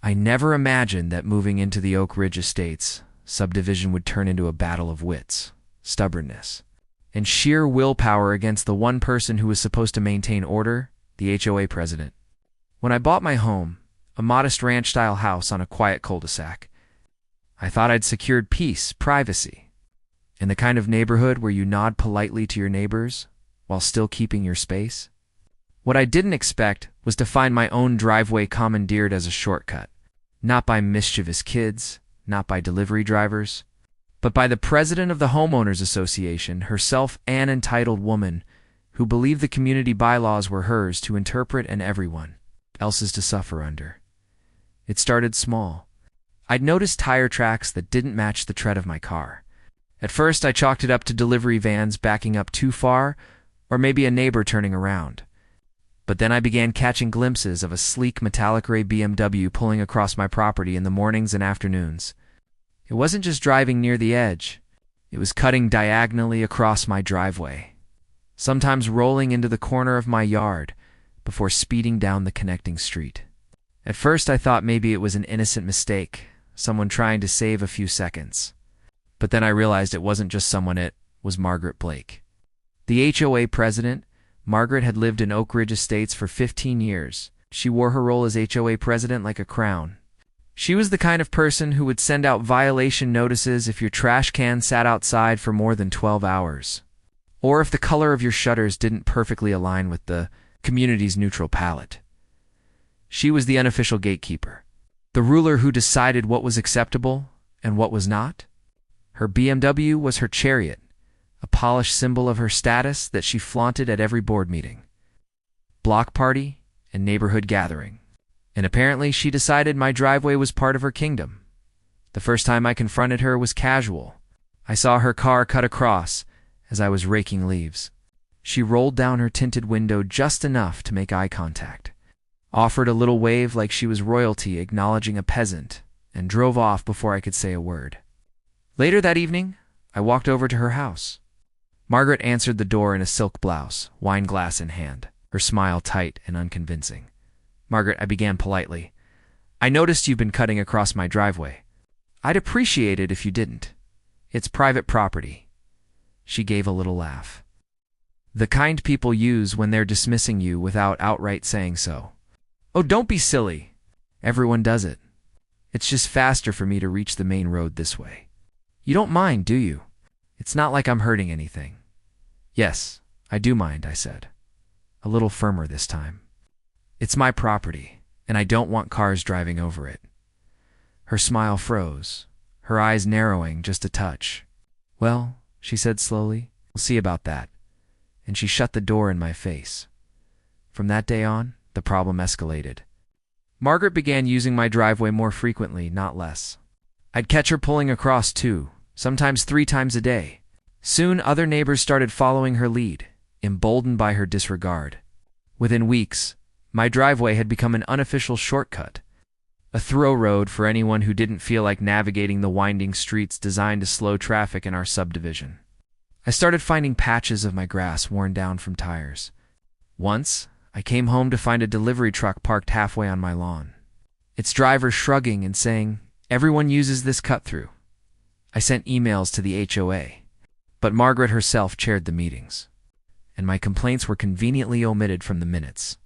I never imagined that moving into the Oak Ridge Estates subdivision would turn into a battle of wits, stubbornness, and sheer willpower against the one person who was supposed to maintain order, the HOA president. When I bought my home, a modest ranch-style house on a quiet cul-de-sac, I thought I'd secured peace, privacy, and the kind of neighborhood where you nod politely to your neighbors while still keeping your space. What I didn't expect was to find my own driveway commandeered as a shortcut, not by mischievous kids, not by delivery drivers, but by the president of the Homeowners Association, herself an entitled woman who believed the community bylaws were hers to interpret and everyone else's to suffer under. It started small. I'd noticed tire tracks that didn't match the tread of my car. At first, I chalked it up to delivery vans backing up too far, or maybe a neighbor turning around. But then I began catching glimpses of a sleek metallic gray BMW pulling across my property in the mornings and afternoons. It wasn't just driving near the edge. It was cutting diagonally across my driveway, sometimes rolling into the corner of my yard before speeding down the connecting street. At first, I thought maybe it was an innocent mistake, someone trying to save a few seconds. But then I realized it wasn't just someone, it was Margaret Blake. The HOA president, Margaret had lived in Oak Ridge Estates for 15 years. She wore her role as HOA president like a crown. She was the kind of person who would send out violation notices if your trash can sat outside for more than 12 hours, or if the color of your shutters didn't perfectly align with the community's neutral palette. She was the unofficial gatekeeper, the ruler who decided what was acceptable and what was not. Her BMW was her chariot, a polished symbol of her status that she flaunted at every board meeting, block party, and neighborhood gathering. And apparently she decided my driveway was part of her kingdom. The first time I confronted her was casual. I saw her car cut across as I was raking leaves. She rolled down her tinted window just enough to make eye contact, offered a little wave like she was royalty acknowledging a peasant, and drove off before I could say a word. Later that evening, I walked over to her house. Margaret answered the door in a silk blouse, wine glass in hand, her smile tight and unconvincing. "Margaret," I began politely, "I noticed you've been cutting across my driveway. I'd appreciate it if you didn't. It's private property." She gave a little laugh. The kind people use when they're dismissing you without outright saying so. "Oh, don't be silly. Everyone does it. It's just faster for me to reach the main road this way. You don't mind, do you? It's not like I'm hurting anything." "Yes, I do mind," I said, a little firmer this time. "It's my property, and I don't want cars driving over it." Her smile froze, her eyes narrowing just a touch. "Well," she said slowly, "we'll see about that." And she shut the door in my face. From that day on, the problem escalated. Margaret began using my driveway more frequently, not less. I'd catch her pulling across too, sometimes 3 times a day. Soon other neighbors started following her lead, emboldened by her disregard. Within weeks, my driveway had become an unofficial shortcut, a throw road for anyone who didn't feel like navigating the winding streets designed to slow traffic in our subdivision. I started finding patches of my grass worn down from tires. Once, I came home to find a delivery truck parked halfway on my lawn, its driver shrugging and saying, "Everyone uses this cut-through." I sent emails to the HOA, but Margaret herself chaired the meetings, and my complaints were conveniently omitted from the minutes.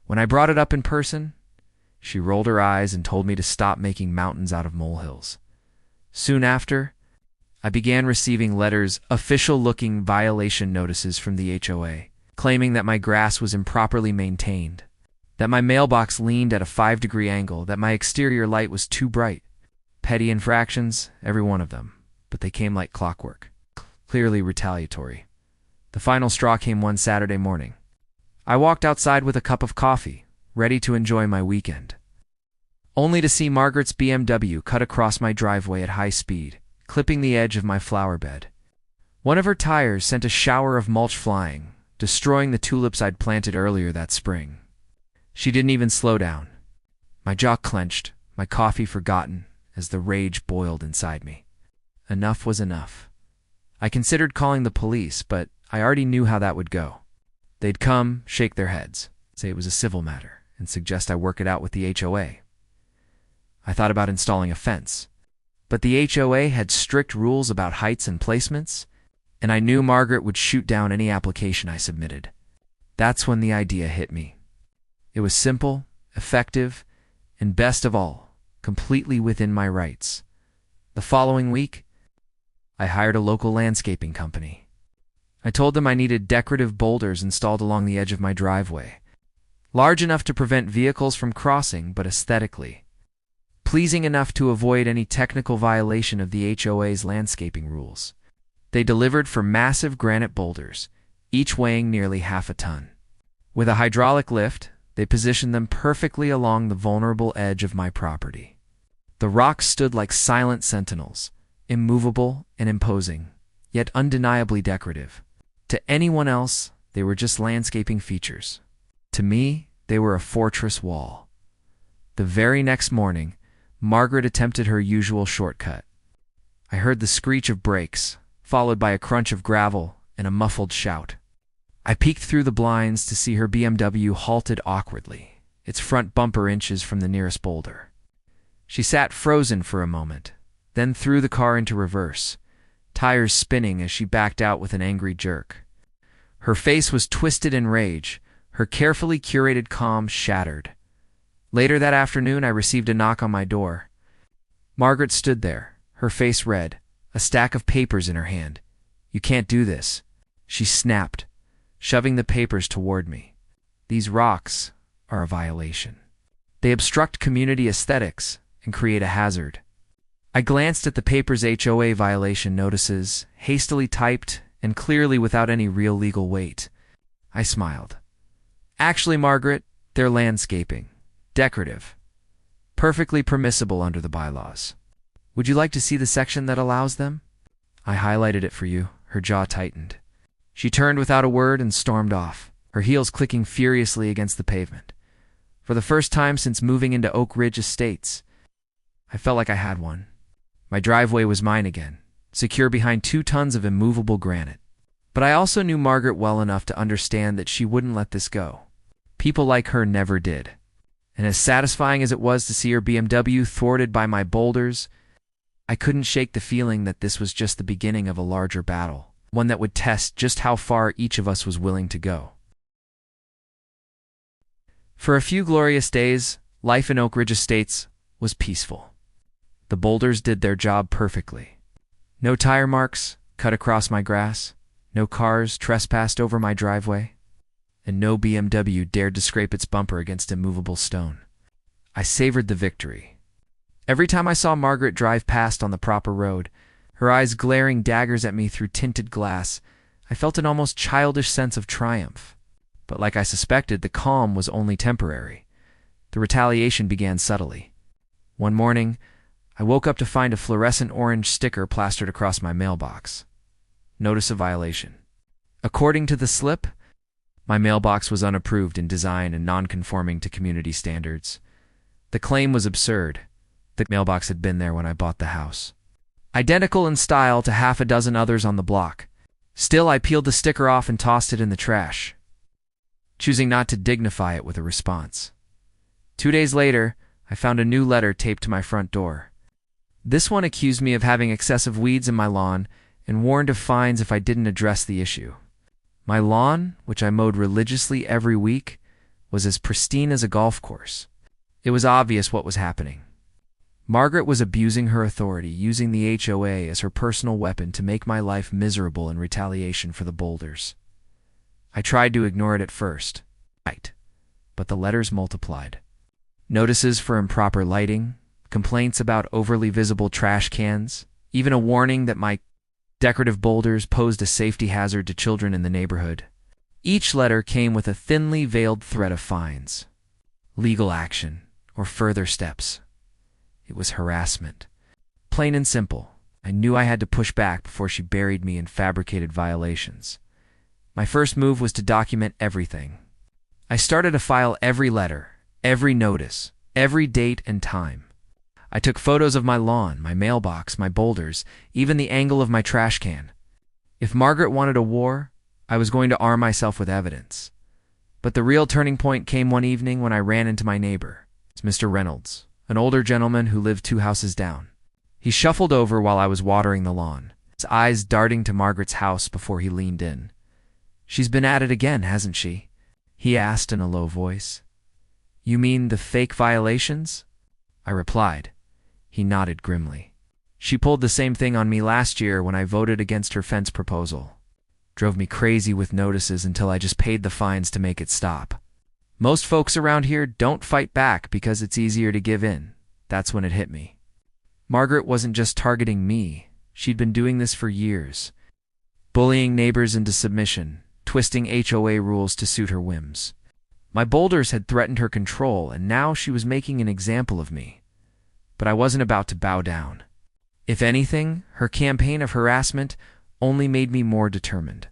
When I brought it up in person, she rolled her eyes and told me to stop making mountains out of molehills. Soon after, I began receiving letters, official-looking violation notices from the HOA, claiming that my grass was improperly maintained, that my mailbox leaned at a 5-degree angle, that my exterior light was too bright. Petty infractions, every one of them, but they came like clockwork, clearly retaliatory. The final straw came one Saturday morning. I walked outside with a cup of coffee, ready to enjoy my weekend, only to see Margaret's BMW cut across my driveway at high speed, clipping the edge of my flower bed. One of her tires sent a shower of mulch flying, destroying the tulips I'd planted earlier that spring. She didn't even slow down. My jaw clenched, my coffee forgotten, as the rage boiled inside me. Enough was enough. I considered calling the police, but I already knew how that would go. They'd come, shake their heads, say it was a civil matter, and suggest I work it out with the HOA. I thought about installing a fence. But the HOA had strict rules about heights and placements, and I knew Margaret would shoot down any application I submitted. That's when the idea hit me. It was simple, effective, and best of all, completely within my rights. The following week, I hired a local landscaping company. I told them I needed decorative boulders installed along the edge of my driveway, large enough to prevent vehicles from crossing, but aesthetically pleasing enough to avoid any technical violation of the HOA's landscaping rules. They delivered for massive granite boulders, each weighing nearly half a ton. With a hydraulic lift, they positioned them perfectly along the vulnerable edge of my property. The rocks stood like silent sentinels, immovable and imposing, yet undeniably decorative. To anyone else, they were just landscaping features. To me, they were a fortress wall. The very next morning, Margaret attempted her usual shortcut. I heard the screech of brakes, followed by a crunch of gravel and a muffled shout. I peeked through the blinds to see her BMW halted awkwardly, its front bumper inches from the nearest boulder. She sat frozen for a moment, then threw the car into reverse, tires spinning as she backed out with an angry jerk. Her face was twisted in rage, her carefully curated calm shattered. Later that afternoon, I received a knock on my door. Margaret stood there, her face red, a stack of papers in her hand. "You can't do this," she snapped, shoving the papers toward me. "These rocks are a violation. They obstruct community aesthetics and create a hazard." I glanced at the paper's HOA violation notices, hastily typed and clearly without any real legal weight. I smiled. "Actually, Margaret, they're landscaping. Decorative. Perfectly permissible under the bylaws. Would you like to see the section that allows them?" I highlighted it for you. Her jaw tightened. She turned without a word and stormed off, her heels clicking furiously against the pavement. For the first time since moving into Oak Ridge Estates, I felt like I had one. My driveway was mine again, secure behind 2 tons of immovable granite. But I also knew Margaret well enough to understand that she wouldn't let this go. People like her never did. And as satisfying as it was to see her BMW thwarted by my boulders, I couldn't shake the feeling that this was just the beginning of a larger battle, one that would test just how far each of us was willing to go. For a few glorious days, life in Oak Ridge Estates was peaceful. The boulders did their job perfectly. No tire marks cut across my grass, no cars trespassed over my driveway, and no BMW dared to scrape its bumper against immovable stone. I savored the victory. Every time I saw Margaret drive past on the proper road, her eyes glaring daggers at me through tinted glass, I felt an almost childish sense of triumph. But like I suspected, the calm was only temporary. The retaliation began subtly. One morning, I woke up to find a fluorescent orange sticker plastered across my mailbox. Notice of violation. According to the slip, my mailbox was unapproved in design and non-conforming to community standards. The claim was absurd. The mailbox had been there when I bought the house, identical in style to half a dozen others on the block. Still, I peeled the sticker off and tossed it in the trash, choosing not to dignify it with a response. 2 days later, I found a new letter taped to my front door. This one accused me of having excessive weeds in my lawn and warned of fines if I didn't address the issue. My lawn, which I mowed religiously every week, was as pristine as a golf course. It was obvious what was happening. Margaret was abusing her authority, using the HOA as her personal weapon to make my life miserable in retaliation for the boulders. I tried to ignore it at first, but the letters multiplied. Notices for improper lighting, complaints about overly visible trash cans, even a warning that my decorative boulders posed a safety hazard to children in the neighborhood. Each letter came with a thinly veiled threat of fines, legal action, or further steps. It was harassment. Plain and simple. I knew I had to push back before she buried me in fabricated violations. My first move was to document everything. I started to file every letter, every notice, every date and time. I took photos of my lawn, my mailbox, my boulders, even the angle of my trash can. If Margaret wanted a war, I was going to arm myself with evidence. But the real turning point came one evening when I ran into my neighbor, Mr. Reynolds, an older gentleman who lived 2 houses down. He shuffled over while I was watering the lawn, his eyes darting to Margaret's house before he leaned in. "She's been at it again, hasn't she?" he asked in a low voice. "You mean the fake violations?" I replied. He nodded grimly. "She pulled the same thing on me last year when I voted against her fence proposal. Drove me crazy with notices until I just paid the fines to make it stop. Most folks around here don't fight back because it's easier to give in." That's when it hit me. Margaret wasn't just targeting me. She'd been doing this for years. Bullying neighbors into submission, twisting HOA rules to suit her whims. My Boulders had threatened her control, and now she was making an example of me. But I wasn't about to bow down. If anything, her campaign of harassment only made me more determined.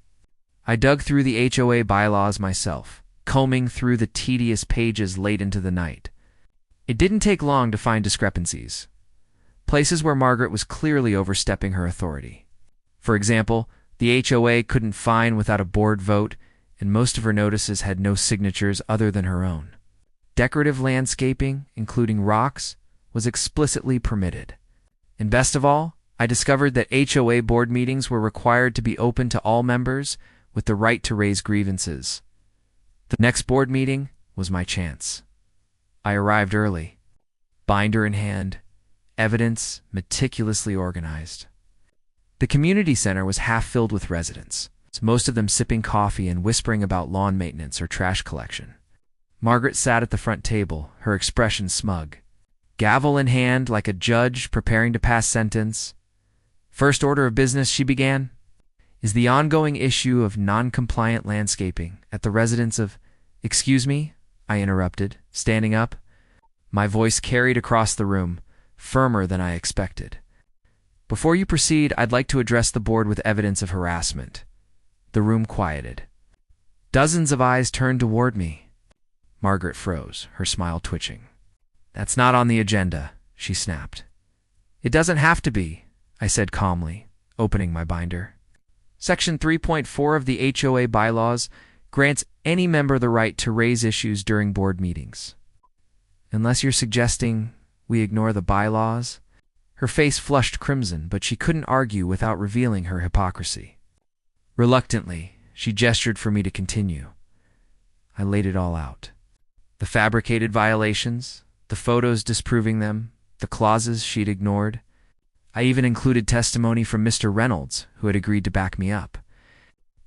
I dug through the HOA bylaws myself, combing through the tedious pages late into the night. It didn't take long to find discrepancies. Places where Margaret was clearly overstepping her authority. For example, the HOA couldn't fine without a board vote, and most of her notices had no signatures other than her own. Decorative landscaping, including rocks, was explicitly permitted. And best of all, I discovered that HOA board meetings were required to be open to all members with the right to raise grievances. The next board meeting was my chance. I arrived early, binder in hand, evidence meticulously organized. The community center was half filled with residents, most of them sipping coffee and whispering about lawn maintenance or trash collection. Margaret sat at the front table, her expression smug. Gavel in hand, like a judge preparing to pass sentence. "First order of business," she began, "is the ongoing issue of non-compliant landscaping at the residence of—" "Excuse me," I interrupted, standing up. My voice carried across the room, firmer than I expected. "Before you proceed, I'd like to address the board with evidence of harassment." The room quieted. Dozens of eyes turned toward me. Margaret froze, her smile twitching. "That's not on the agenda," she snapped. "It doesn't have to be," I said calmly, opening my binder. Section 3.4 of the HOA bylaws grants any member the right to raise issues during board meetings. "Unless you're suggesting we ignore the bylaws?" Her face flushed crimson, but she couldn't argue without revealing her hypocrisy. Reluctantly, she gestured for me to continue. I laid it all out. The fabricated violations, the photos disproving them, the clauses she'd ignored. I even included testimony from Mr. Reynolds, who had agreed to back me up.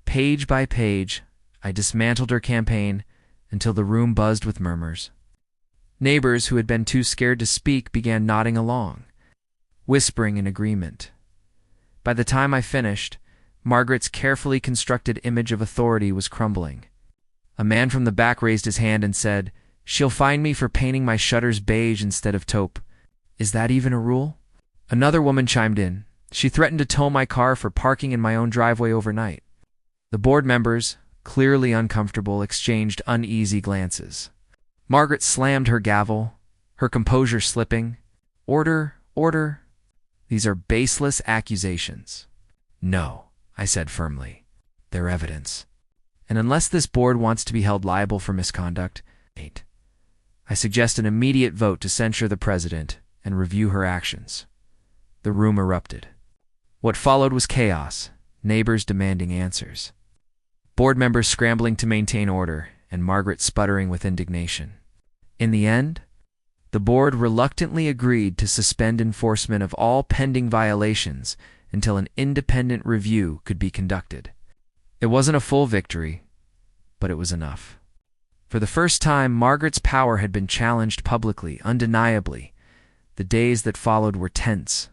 Page by page, I dismantled her campaign until the room buzzed with murmurs. Neighbors who had been too scared to speak began nodding along, whispering in agreement. By the time I finished, Margaret's carefully constructed image of authority was crumbling. A man from the back raised his hand and said, "She'll fine me for painting my shutters beige instead of taupe. Is that even a rule?" Another woman chimed in. She threatened to tow my car for parking in my own driveway overnight. The board members, clearly uncomfortable, exchanged uneasy glances. Margaret slammed her gavel, her composure slipping. "Order, order. These are baseless accusations." "No," I said firmly. "They're evidence. And unless this board wants to be held liable for misconduct, I suggest an immediate vote to censure the president and review her actions." The room erupted. What followed was chaos, neighbors demanding answers, board members scrambling to maintain order, and Margaret sputtering with indignation. In the end, the board reluctantly agreed to suspend enforcement of all pending violations until an independent review could be conducted. It wasn't a full victory, but it was enough. For the first time, Margaret's power had been challenged publicly, undeniably. The days that followed were tense.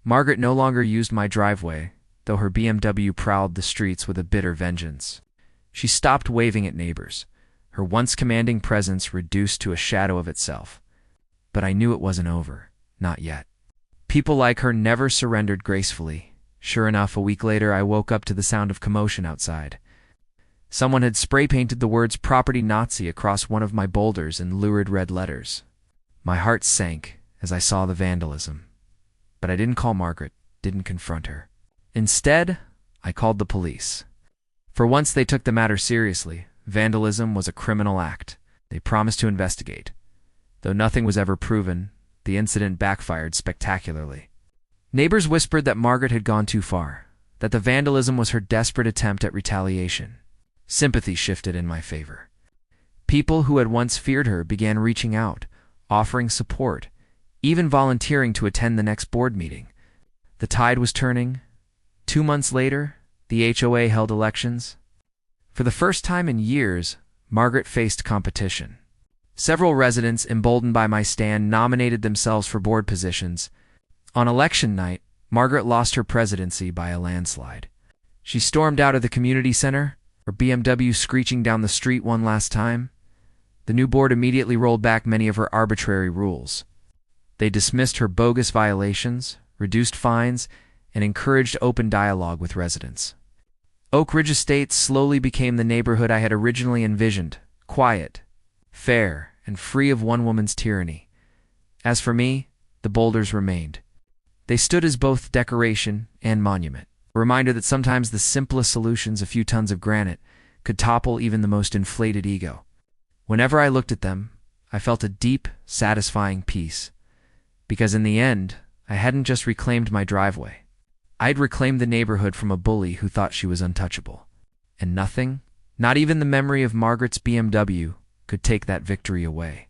Margaret no longer used my driveway, though her BMW prowled the streets with a bitter vengeance. She stopped waving at neighbors, her once commanding presence reduced to a shadow of itself. But I knew it wasn't over, not yet. People like her never surrendered gracefully. Sure enough, a week later I woke up to the sound of commotion outside. Someone had spray-painted the words "Property Nazi" across one of my Boulders in lurid red letters. My heart sank as I saw the vandalism. But I didn't call Margaret, didn't confront her. Instead, I called the police. For once they took the matter seriously. Vandalism was a criminal act. They promised to investigate. Though nothing was ever proven, the incident backfired spectacularly. Neighbors whispered that Margaret had gone too far, that the vandalism was her desperate attempt at retaliation. Sympathy shifted in my favor. People who had once feared her began reaching out, offering support, even volunteering to attend the next board meeting. The tide was turning. 2 months later, the HOA held elections. For the first time in years, Margaret faced competition. Several residents, emboldened by my stand, nominated themselves for board positions. On election night, Margaret lost her presidency by a landslide. She stormed out of the community center, her BMW screeching down the street one last time. The new board immediately rolled back many of her arbitrary rules. They dismissed her bogus violations, reduced fines, and encouraged open dialogue with residents. Oak Ridge Estates slowly became the neighborhood I had originally envisioned, quiet, fair, and free of one woman's tyranny. As for me, the Boulders remained. They stood as both decoration and monument, a reminder that sometimes the simplest solutions, a few tons of granite, could topple even the most inflated ego. Whenever I looked at them, I felt a deep, satisfying peace, because in the end, I hadn't just reclaimed my driveway. I'd reclaimed the neighborhood from a bully who thought she was untouchable. And nothing, not even the memory of Margaret's BMW, could take that victory away.